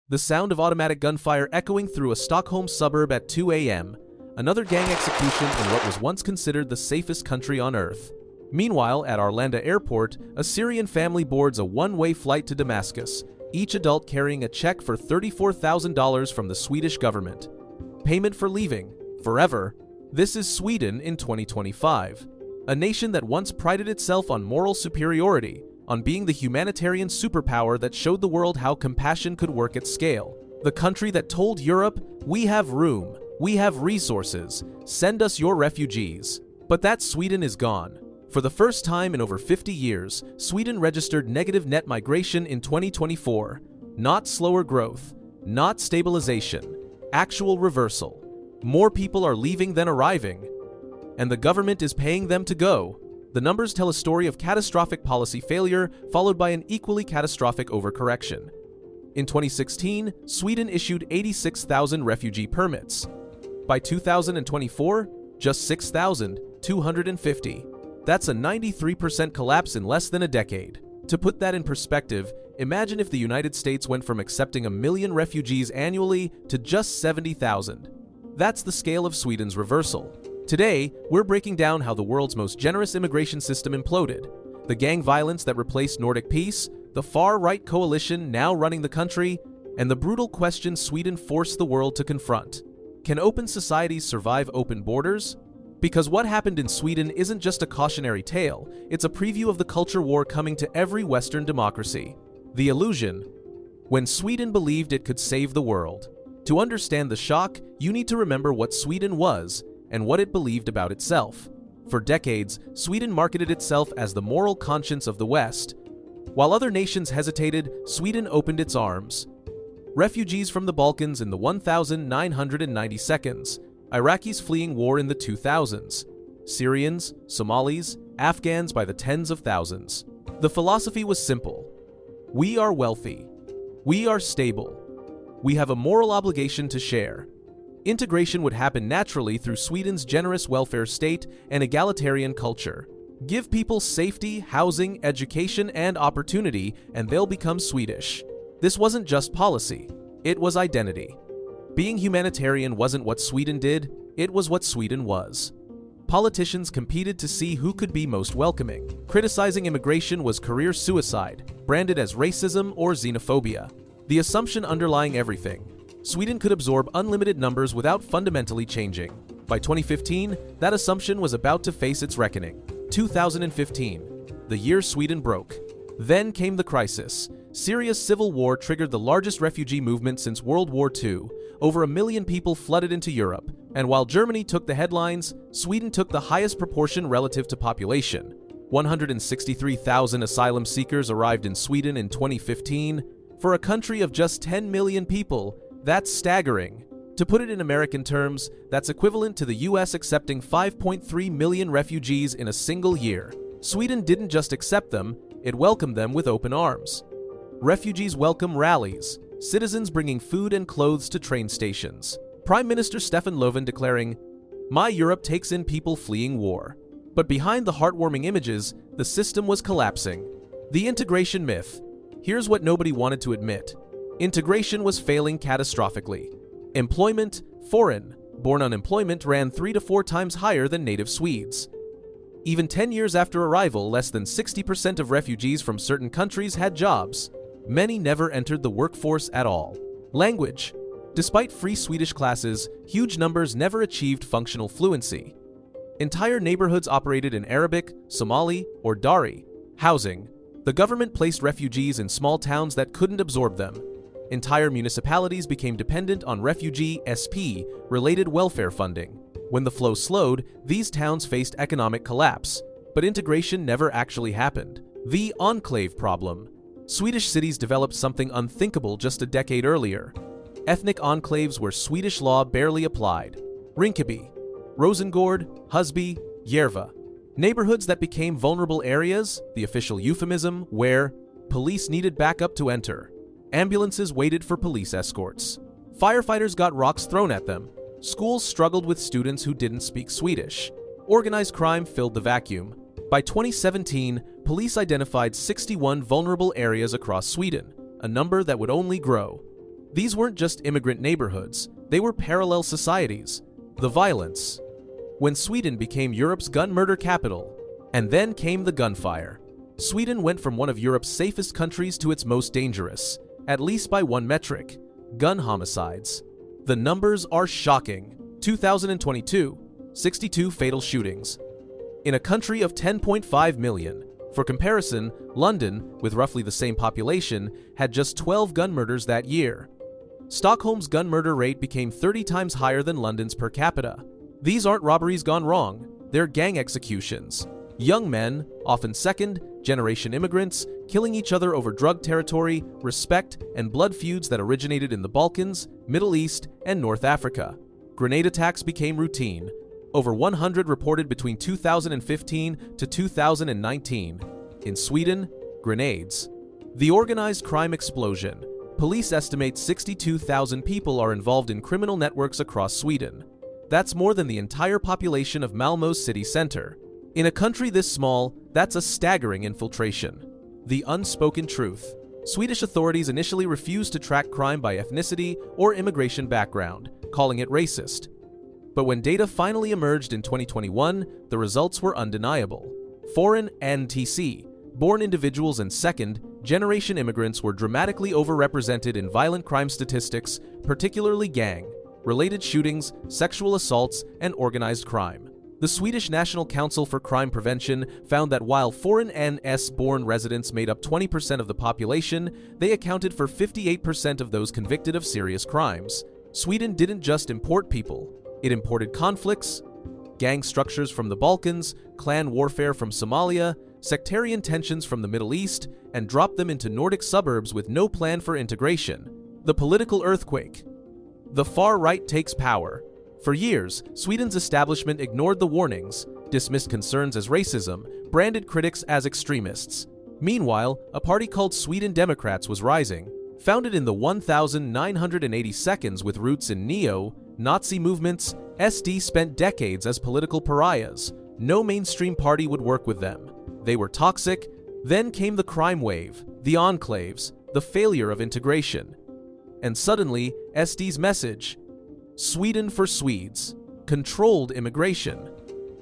The sound of automatic gunfire echoing through a Stockholm suburb at 2 a.m., another gang execution in what was once considered the safest country on earth. Meanwhile, at Arlanda Airport, a Syrian family boards a one-way flight to Damascus, each adult carrying a check for $34,000 from the Swedish government. Payment for leaving, forever. This is Sweden in 2025. A nation that once prided itself on moral superiority, on being the humanitarian superpower that showed the world how compassion could work at scale. The country that told Europe, we have room, we have resources, send us your refugees. But that Sweden is gone. For the first time in over 50 years, Sweden registered negative net migration in 2024. Not slower growth, not stabilization, actual reversal. More people are leaving than arriving, and the government is paying them to go. The numbers tell a story of catastrophic policy failure followed by an equally catastrophic overcorrection. In 2016, Sweden issued 86,000 refugee permits. By 2024, just 6,250. That's a 93% collapse in less than a decade. To put that in perspective, imagine if the United States went from accepting 1 million refugees annually to just 70,000. That's the scale of Sweden's reversal. Today, we're breaking down how the world's most generous immigration system imploded, the gang violence that replaced Nordic peace, the far-right coalition now running the country, and the brutal question Sweden forced the world to confront. Can open societies survive open borders? Because what happened in Sweden isn't just a cautionary tale, it's a preview of the culture war coming to every Western democracy. The illusion, when Sweden believed it could save the world. To understand the shock, you need to remember what Sweden was and what it believed about itself. For decades, Sweden marketed itself as the moral conscience of the West. While other nations hesitated, Sweden opened its arms. Refugees from the Balkans in the 1992, Iraqis fleeing war in the 2000s, Syrians, Somalis, Afghans by the tens of thousands. The philosophy was simple. We are wealthy. We are stable. We have a moral obligation to share. Integration would happen naturally through Sweden's generous welfare state and egalitarian culture. Give people safety, housing, education, and opportunity, and they'll become Swedish. This wasn't just policy, it was identity. Being humanitarian wasn't what Sweden did, it was what Sweden was. Politicians competed to see who could be most welcoming. Criticizing immigration was career suicide, branded as racism or xenophobia. The assumption underlying everything: Sweden could absorb unlimited numbers without fundamentally changing. By 2015, that assumption was about to face its reckoning. 2015, the year Sweden broke. Then came the crisis. Syria's civil war triggered the largest refugee movement since World War II. Over 1 million people flooded into Europe, and while Germany took the headlines, Sweden took the highest proportion relative to population. 163,000 asylum seekers arrived in Sweden in 2015. For a country of just 10 million people, that's staggering. To put it in American terms, that's equivalent to the US accepting 5.3 million refugees in a single year. Sweden didn't just accept them, it welcomed them with open arms. Refugees welcome rallies, citizens bringing food and clothes to train stations. Prime Minister Stefan Löfven declaring, "My Europe takes in people fleeing war." But behind the heartwarming images, the system was collapsing. The integration myth. Here's what nobody wanted to admit. Integration was failing catastrophically. Employment, foreign-born unemployment ran 3 to 4 times higher than native Swedes. Even 10 years after arrival, less than 60% of refugees from certain countries had jobs. Many never entered the workforce at all. Language. Despite free Swedish classes, huge numbers never achieved functional fluency. Entire neighborhoods operated in Arabic, Somali, or Dari. Housing. The government placed refugees in small towns that couldn't absorb them. Entire municipalities became dependent on refugee SP-related welfare funding. When the flow slowed, these towns faced economic collapse, but integration never actually happened. The enclave problem. Swedish cities developed something unthinkable just a decade earlier. Ethnic enclaves where Swedish law barely applied. Rinkeby, Rosengård, Husby, Järva. Neighborhoods that became vulnerable areas, the official euphemism, where police needed backup to enter. Ambulances waited for police escorts. Firefighters got rocks thrown at them. Schools struggled with students who didn't speak Swedish. Organized crime filled the vacuum. By 2017, police identified 61 vulnerable areas across Sweden, a number that would only grow. These weren't just immigrant neighborhoods, they were parallel societies. The violence. When Sweden became Europe's gun murder capital, and then came the gunfire. Sweden went from one of Europe's safest countries to its most dangerous, at least by one metric: gun homicides. The numbers are shocking. 2022, 62 fatal shootings. In a country of 10.5 million. For comparison, London, with roughly the same population, had just 12 gun murders that year. Stockholm's gun murder rate became 30 times higher than London's per capita. These aren't robberies gone wrong, they're gang executions. Young men, often second-generation immigrants, killing each other over drug territory, respect, and blood feuds that originated in the Balkans, Middle East, and North Africa. Grenade attacks became routine. Over 100 reported between 2015 to 2019. In Sweden, grenades. The organized crime explosion. Police estimate 62,000 people are involved in criminal networks across Sweden. That's more than the entire population of Malmö's city center. In a country this small, that's a staggering infiltration. The unspoken truth. Swedish authorities initially refused to track crime by ethnicity or immigration background, calling it racist. But when data finally emerged in 2021, the results were undeniable. Foreign NTC, born individuals and second-generation immigrants were dramatically overrepresented in violent crime statistics, particularly gang-related shootings, sexual assaults, and organized crime. The Swedish National Council for Crime Prevention found that while foreign NS-born residents made up 20% of the population, they accounted for 58% of those convicted of serious crimes. Sweden didn't just import people. It imported conflicts, gang structures from the Balkans, clan warfare from Somalia, sectarian tensions from the Middle East, and dropped them into Nordic suburbs with no plan for integration. The political earthquake. The far right takes power. For years, Sweden's establishment ignored the warnings, dismissed concerns as racism, branded critics as extremists. Meanwhile, a party called Sweden Democrats was rising. Founded in the 1982 with roots in neo-Nazi movements, SD spent decades as political pariahs. No mainstream party would work with them. They were toxic. Then came the crime wave, the enclaves, the failure of integration. And suddenly, SD's message: Sweden for Swedes, controlled immigration,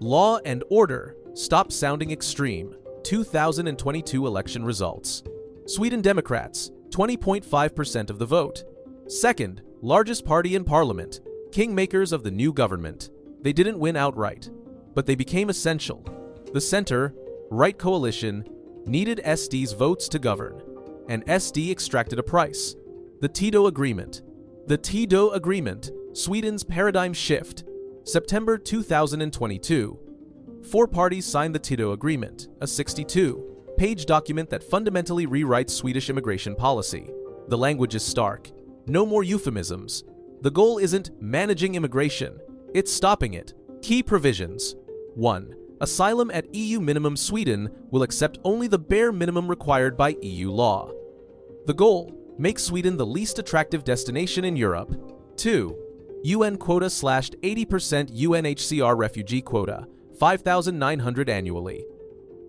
law and order, stopped sounding extreme. 2022 election results. Sweden Democrats, 20.5% of the vote. Second, largest party in parliament, kingmakers of the new government. They didn't win outright, but they became essential. The center-right coalition needed SD's votes to govern, and SD extracted a price: the Tidö Agreement. The Tidö Agreement, Sweden's paradigm shift. September 2022. 4 parties signed the Tidö Agreement, a 62-page document that fundamentally rewrites Swedish immigration policy. The language is stark. No more euphemisms. The goal isn't managing immigration, it's stopping it. Key provisions. 1. Asylum at EU minimum. Sweden will accept only the bare minimum required by EU law. The goal: make Sweden the least attractive destination in Europe. 2. UN quota /80% UNHCR refugee quota, 5,900 annually.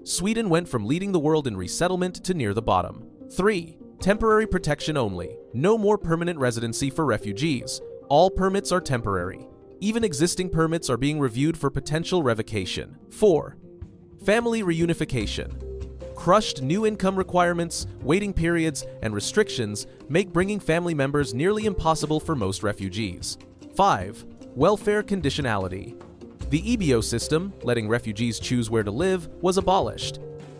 Sweden went from leading the world in resettlement to near the bottom. 3. Temporary protection only. No more permanent residency for refugees. All permits are temporary. Even existing permits are being reviewed for potential revocation. 4. Family reunification. Crushed new income requirements, waiting periods, and restrictions make bringing family members nearly impossible for most refugees. 5. Welfare conditionality. The EBO system, letting refugees choose where to live, was abolished.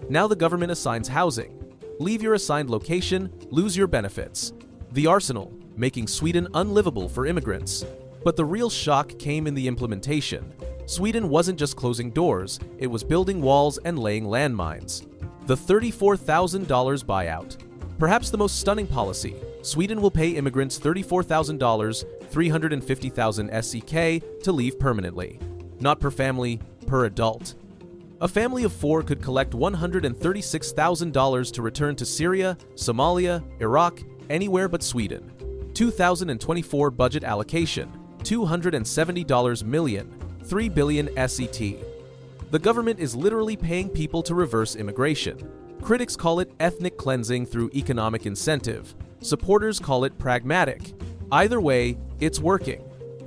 Now the government assigns housing. Leave your assigned location, lose your benefits. The arsenal, making Sweden unlivable for immigrants. But the real shock came in the implementation. Sweden wasn't just closing doors, it was building walls and laying landmines. The $34,000 buyout. Perhaps the most stunning policy. Sweden will pay immigrants $34,000, 350,000 SEK, to leave permanently. Not per family, per adult. A family of 4 could collect $136,000 to return to Syria, Somalia, Iraq, anywhere but Sweden. 2024 budget allocation, $270 million, 3 billion SEK. The government is literally paying people to reverse immigration. Critics call it ethnic cleansing through economic incentive. Supporters call it pragmatic. Either way, it's working.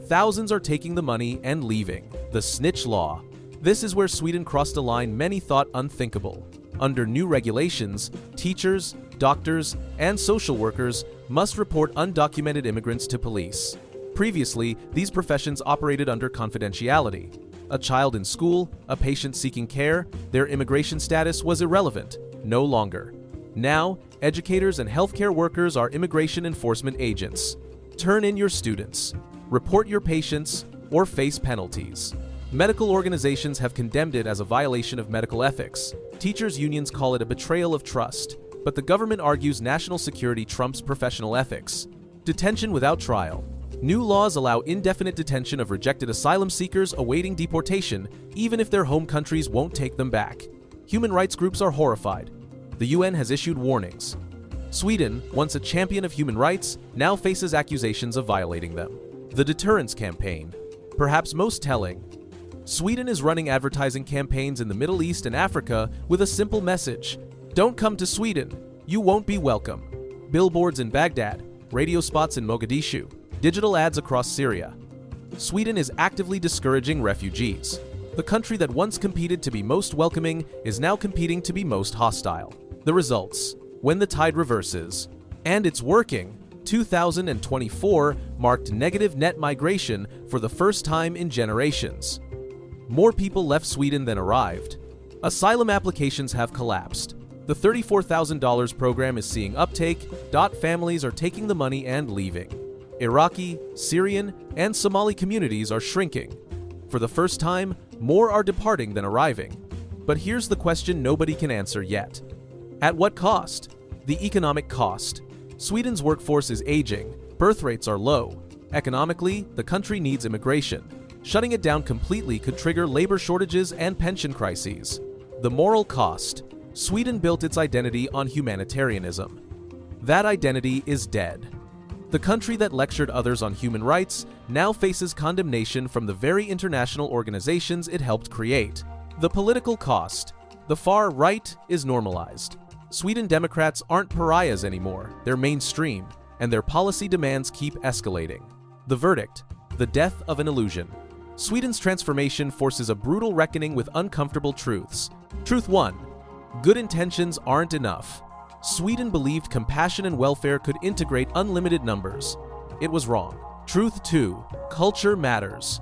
Thousands are taking the money and leaving. The snitch law. This is where Sweden crossed a line many thought unthinkable. Under new regulations, teachers, doctors, and social workers must report undocumented immigrants to police. Previously, these professions operated under confidentiality. A child in school, a patient seeking care, their immigration status was irrelevant. No longer. Now, educators and healthcare workers are immigration enforcement agents. Turn in your students, report your patients, or face penalties. Medical organizations have condemned it as a violation of medical ethics. Teachers' unions call it a betrayal of trust, but the government argues national security trumps professional ethics. Detention without trial. New laws allow indefinite detention of rejected asylum seekers awaiting deportation, even if their home countries won't take them back. Human rights groups are horrified. The UN has issued warnings. Sweden, once a champion of human rights, now faces accusations of violating them. The deterrence campaign. Perhaps most telling. Sweden is running advertising campaigns in the Middle East and Africa with a simple message. Don't come to Sweden. You won't be welcome. Billboards in Baghdad, radio spots in Mogadishu, digital ads across Syria. Sweden is actively discouraging refugees. The country that once competed to be most welcoming is now competing to be most hostile. The results, when the tide reverses. And it's working. 2024 marked negative net migration for the first time in generations. More people left Sweden than arrived. Asylum applications have collapsed. The $34,000 program is seeing uptake. Families are taking the money and leaving. Iraqi, Syrian, and Somali communities are shrinking. For the first time, more are departing than arriving. But here's the question nobody can answer yet. At what cost? The economic cost. Sweden's workforce is aging, birth rates are low. Economically, the country needs immigration. Shutting it down completely could trigger labor shortages and pension crises. The moral cost. Sweden built its identity on humanitarianism. That identity is dead. The country that lectured others on human rights now faces condemnation from the very international organizations it helped create. The political cost. The far right is normalized. Sweden Democrats aren't pariahs anymore, they're mainstream, and their policy demands keep escalating. The verdict. The death of an illusion. Sweden's transformation forces a brutal reckoning with uncomfortable truths. Truth 1. Good intentions aren't enough. Sweden believed compassion and welfare could integrate unlimited numbers. It was wrong. Truth 2. Culture matters.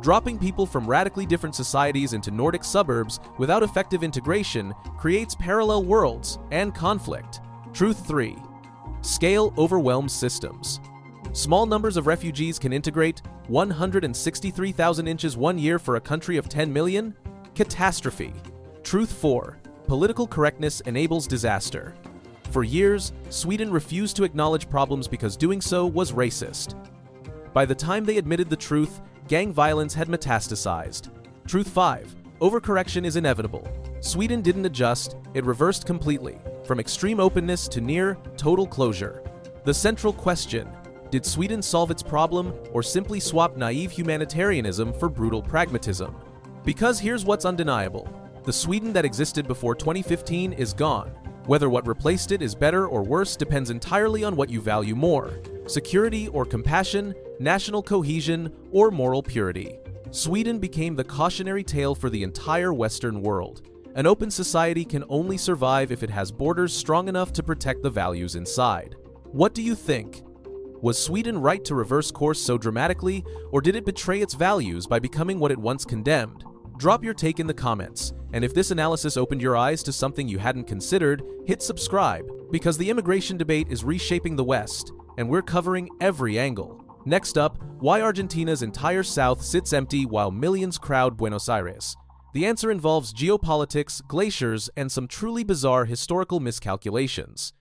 Dropping people from radically different societies into Nordic suburbs without effective integration creates parallel worlds and conflict. Truth 3. Scale overwhelms systems. Small numbers of refugees can integrate 163,000 inches 1 year for a country of 10 million? Catastrophe. Truth 4. Political correctness enables disaster. For years, Sweden refused to acknowledge problems because doing so was racist. By the time they admitted the truth, gang violence had metastasized. Truth 5. Overcorrection is inevitable. Sweden didn't adjust, it reversed completely, from extreme openness to near total closure. The central question: did Sweden solve its problem or simply swap naive humanitarianism for brutal pragmatism? Because here's what's undeniable. The Sweden that existed before 2015 is gone. Whether what replaced it is better or worse depends entirely on what you value more: security or compassion, national cohesion or moral purity. Sweden became the cautionary tale for the entire Western world. An open society can only survive if it has borders strong enough to protect the values inside. What do you think? Was Sweden right to reverse course so dramatically, or did it betray its values by becoming what it once condemned? Drop your take in the comments, and if this analysis opened your eyes to something you hadn't considered, hit subscribe, because the immigration debate is reshaping the West, and we're covering every angle. Next up, why Argentina's entire south sits empty while millions crowd Buenos Aires. The answer involves geopolitics, glaciers, and some truly bizarre historical miscalculations.